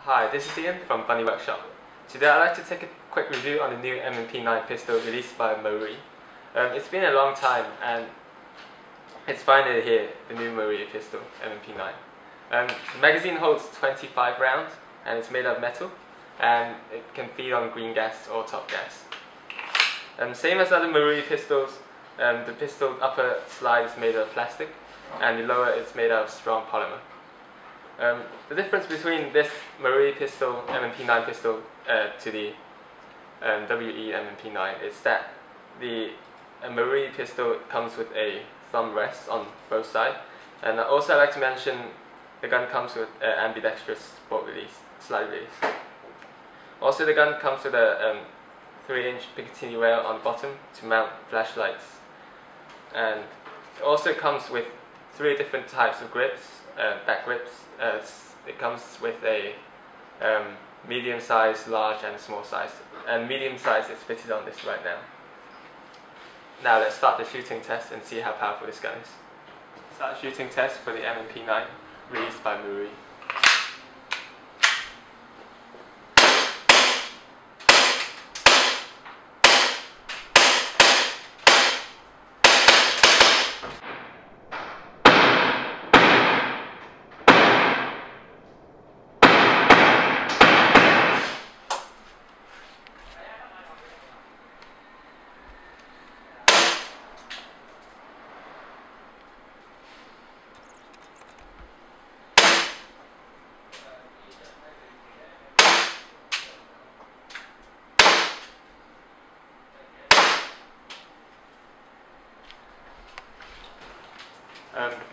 Hi, this is Ian from Bunny Workshop. Today I'd like to take a quick review on the new M&P9 pistol released by Marui. It's been a long time and it's finally here, the new Marui pistol, M&P9. The magazine holds 25 rounds and it's made of metal and it can feed on green gas or top gas. Same as other Marui pistols, the pistol upper slide is made of plastic and the lower is made of strong polymer. The difference between this Marui pistol, M&P9 pistol, to the WE M&P9 is that the Marui pistol comes with a thumb rest on both sides, and also I'd like to mention the gun comes with ambidextrous slide release. Also the gun comes with a 3-inch Picatinny rail on the bottom to mount flashlights, and it also comes with 3 different types of grips, back grips. It comes with a medium size, large and small size, and medium size is fitted on this right now. Now let's start the shooting test and see how powerful this gun is. Start shooting test for the M&P9 released by Marui.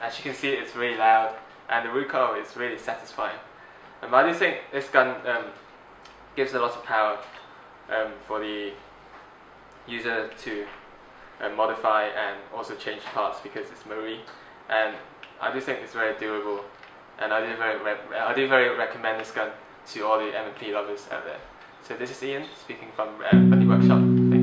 As you can see, it's really loud and the recoil is really satisfying. I do think this gun gives a lot of power for the user to modify and also change parts because it's Marui, and I do think it's very durable, and I do very recommend this gun to all the M&P lovers out there. So this is Ian speaking from Bunny Workshop. Thank you.